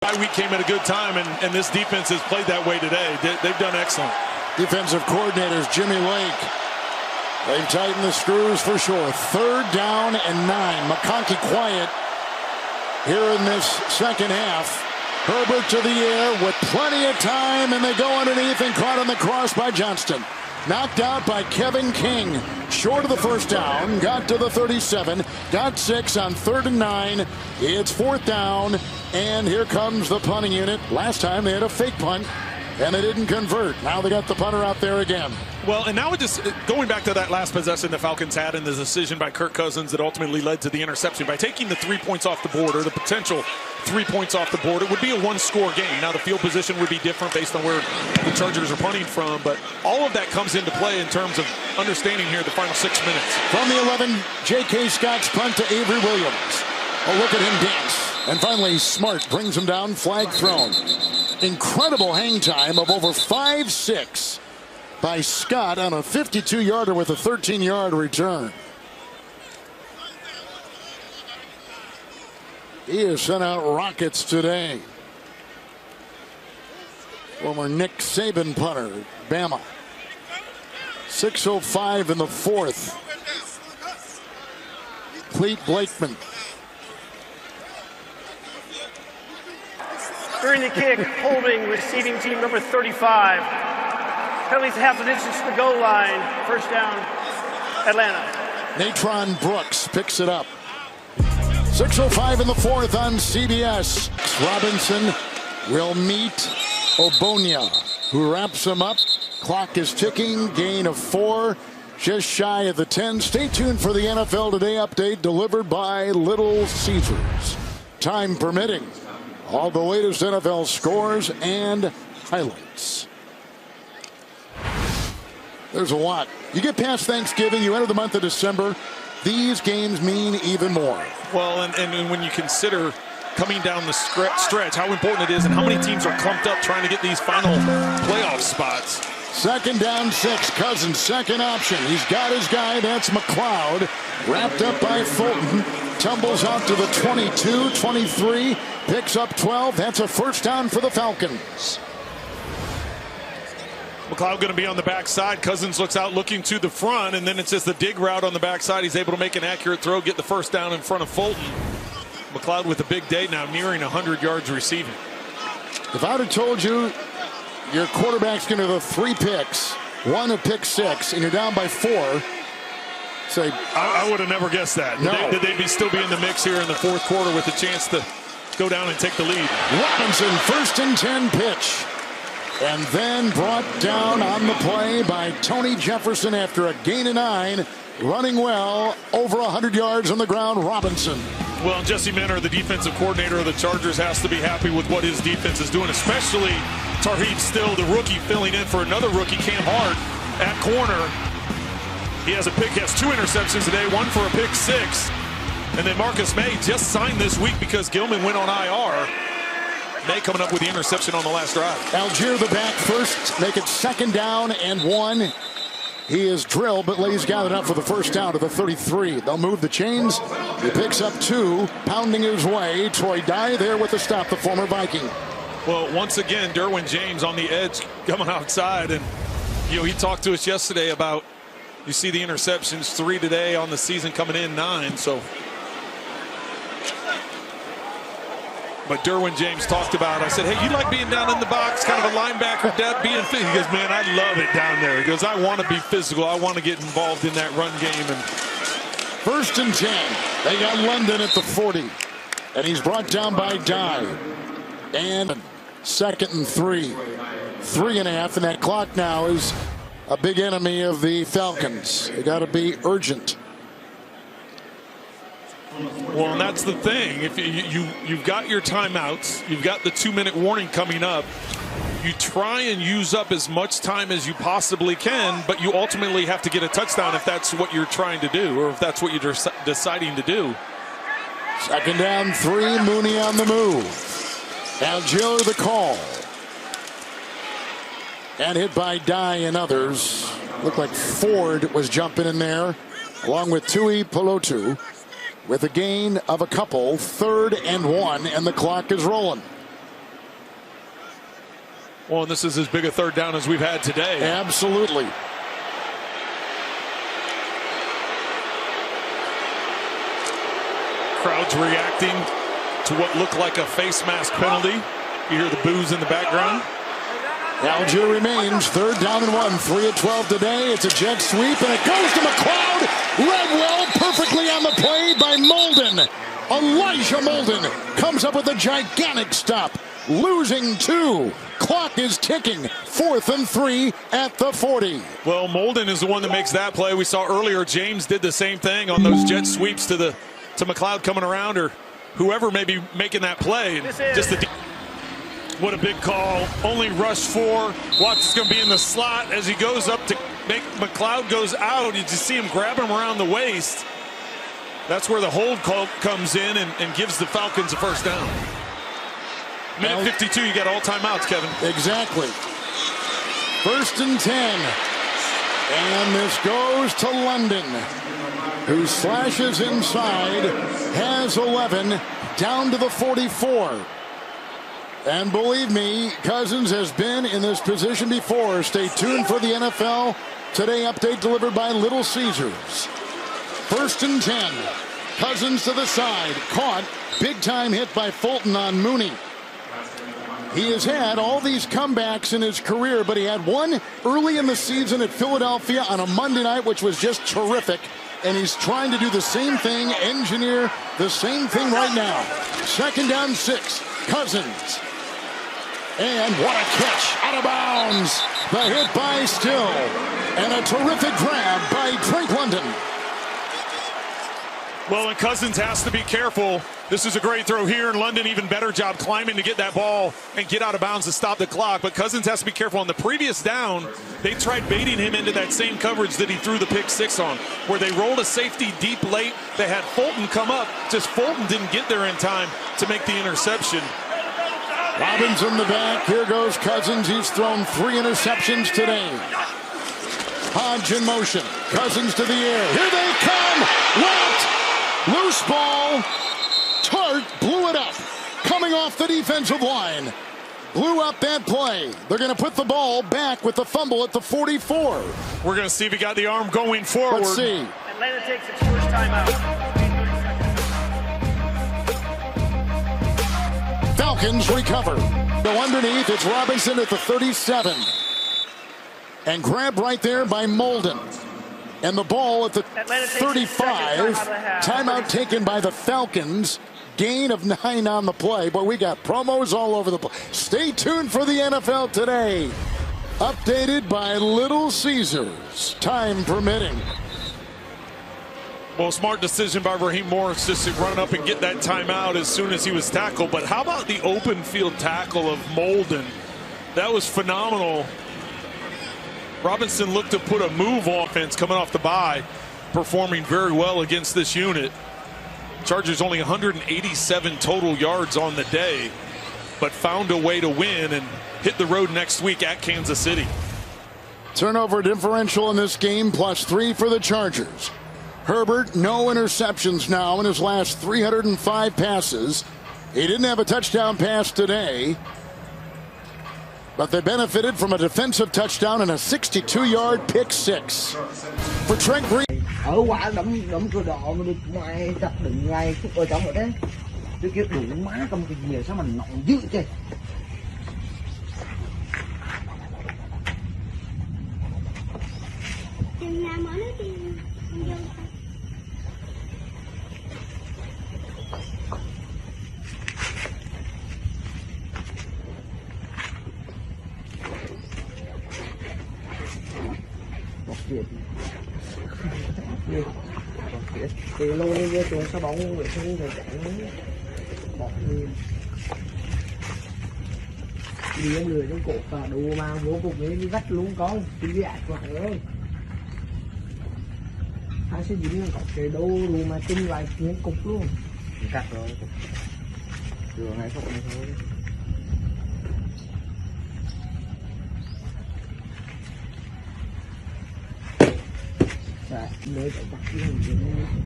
Bye week came at a good time, and this defense has played that way today. They've done excellent. Defensive coordinators Jimmy Lake. They've tightened the screws for sure. 3rd down and 9. McConkey quiet here in this second half. Herbert to the air with plenty of time, and they go underneath and caught on the cross by Johnston. Knocked out by Kevin King. Short of the first down. Got to the 37. Got 6 on 3rd and 9. It's 4th down. And here comes the punting unit. Last time they had a fake punt, and they didn't convert. Now they got the punter out there again. Well, and now going back to that last possession the Falcons had and the decision by Kirk Cousins that ultimately led to the interception. By taking the 3 points off the board, or the potential 3 points off the board, it would be a one-score game. Now the field position would be different based on where the Chargers are punting from, but all of that comes into play in terms of understanding here the final 6 minutes. From the 11, J.K. Scott's punt to Avery Williams. Oh, look at him dance. And finally, Smart brings him down, flag thrown. Incredible hang time of over 5-6 by Scott on a 52-yarder with a 13-yard return. He has sent out rockets today. Former Nick Saban punter, Bama. 6:05 in the 4th. Clete Blakeman. During the kick, holding receiving team number 35. Penalties half a distance to the goal line. First down, Atlanta. Natron Brooks picks it up. 6:05 in the 4th on CBS. Robinson will meet Obonia, who wraps him up. Clock is ticking. Gain of 4. Just shy of the 10. Stay tuned for the NFL Today update delivered by Little Caesars. Time permitting. All the latest NFL scores and highlights. There's a lot. You get past Thanksgiving, you enter the month of December, these games mean even more. Well, and when you consider coming down the stretch, how important it is and how many teams are clumped up trying to get these final playoff spots. 2nd down 6. Cousins, second option. He's got his guy. That's McLeod. Wrapped up by Fulton. Tumbles out to the 22, 23. Picks up 12. That's a first down for the Falcons. McLeod going to be on the backside. Cousins looks out looking to the front, and then it's just the dig route on the backside. He's able to make an accurate throw, get the first down in front of Fulton. McLeod with a big day now, nearing 100 yards receiving. If I'd have told you your quarterback's going to have 3 picks, 1 a pick 6, and you're down by 4, say I would have never guessed that. No. They'd still be in the mix here in the 4th quarter with a chance to go down and take the lead. Robinson, 1st and 10 pitch. And then brought down on the play by Tony Jefferson after a gain of 9. Running well, over 100 yards on the ground, Robinson. Well, Jesse Minter, the defensive coordinator of the Chargers, has to be happy with what his defense is doing, especially Tarheeb Still, the rookie, filling in for another rookie, Cam Hart, at corner. He has a pick, he has 2 interceptions today, 1 for a pick 6. And then Marcus May just signed this week because Gilman went on IR. May coming up with the interception on the last drive. Algier the back first, make it 2nd down and 1. He is drilled, but Lay's gathered up for the first down to the 33. They'll move the chains. He picks up 2, pounding his way. Troy Dye there with the stop, the former Viking. Well, once again, Derwin James on the edge coming outside. And, he talked to us yesterday about, you see the interceptions, 3 today on the season, coming in 9. So, but Derwin James talked about, I said, hey, you like being down in the box, kind of a linebacker, depth, being physical? He goes, man, I love it down there. He goes, I want to be physical. I want to get involved in that run game. And 1st and 10. They got London at the 40. And he's brought down by Dye. And 2nd and 3. 3.5. And that clock now is a big enemy of the Falcons. They got to be urgent. Well, and that's the thing. If you've got your timeouts, you've got the 2-minute warning coming up. You try and use up as much time as you possibly can, but you ultimately have to get a touchdown if that's what you're trying to do, or if that's what you're deciding to do. 2nd down 3. Mooney on the move. Algier the call. And hit by Dye and others. Looked like Ford was jumping in there, along with Tui Pelotu. With a gain of a couple, 3rd and 1, and the clock is rolling. Well, and this is as big a third down as we've had today. Absolutely. Crowd's reacting to what looked like a face mask penalty. You hear the boos in the background. Algier remains 3rd down and 1. 3 of 12 today. It's a jet sweep, and it goes to McLeod. Read well, perfectly on the play by Molden. Elijah Molden comes up with a gigantic stop. Losing 2. Clock is ticking. 4th and 3 at the 40. Well, Molden is the one that makes that play. We saw earlier James did the same thing on those jet sweeps to McLeod coming around, or whoever may be making that play. What a big call. Only rush 4. Watts is going to be in the slot as he goes up to make McLeod goes out. You just see him grab him around the waist. That's where the hold call comes in and gives the Falcons a first down. Minute 52, you got all timeouts, Kevin. Exactly. 1st and 10. And this goes to London, who slashes inside, has 11, down to the 44. And believe me, Cousins has been in this position before. Stay tuned for the NFL Today update delivered by Little Caesars. 1st and 10. Cousins to the side. Caught. Big time hit by Fulton on Mooney. He has had all these comebacks in his career, but he had one early in the season at Philadelphia on a Monday night, which was just terrific. And he's trying to do the same thing, engineer the same thing right now. 2nd down 6. Cousins. And what a catch. Out of bounds. The hit by Still. And a terrific grab by Drake London. Well, and Cousins has to be careful. This is a great throw here, and London even better job climbing to get that ball and get out of bounds to stop the clock. But Cousins has to be careful. On the previous down, they tried baiting him into that same coverage that he threw the pick 6 on, where they rolled a safety deep late. They had Fulton come up. Just Fulton didn't get there in time to make the interception. Robbins in the back. Here goes Cousins. He's thrown 3 interceptions today. Hodge in motion. Cousins to the air. Here they come. Wrapped. Loose ball. Tart blew it up. Coming off the defensive line. Blew up that play. They're going to put the ball back with the fumble at the 44. We're going to see if he got the arm going forward. Let's see. Atlanta takes its first timeout. Falcons recover. Go underneath. It's Robinson at the 37. And grabbed right there by Molden. And the ball at the 35. Timeout taken by the Falcons. Gain of 9 on the play. But we got promos all over the place. Stay tuned for the NFL Today. Updated by Little Caesars. Time permitting. Well, smart decision by Raheem Morris just to run up and get that timeout as soon as he was tackled. But how about the open field tackle of Molden? That was phenomenal. Robinson looked to put a move offense coming off the bye, performing very well against this unit. Chargers only 187 total yards on the day, but found a way to win and hit the road next week at Kansas City. Turnover differential in this game, +3 for the Chargers. Herbert, no interceptions now in his last 305 passes. He didn't have a touchdown pass today, but they benefited from a defensive touchdown and a 62-yard pick 6. For Trent Green. Ở quả đấm cửa đỏ mà được ngoài chặt đựng ngay khúc ở trong rồi đấy. Tôi kêu đủ má công cái gì sao mà nặng dữ chứ. Chừng nào mở nước thì không vô. Thì lâu đi với chuồng sao bóng vệ sinh rồi chạy bọt đi em lười trong cổ và đồ mà vô cục ấy đi vắt luôn con đi dạy bạn ơi hai sẽ dính cọc cái đồ mà tinh lại những cục luôn cắt rồi đường này không này thôi nếu phải bắt cái hình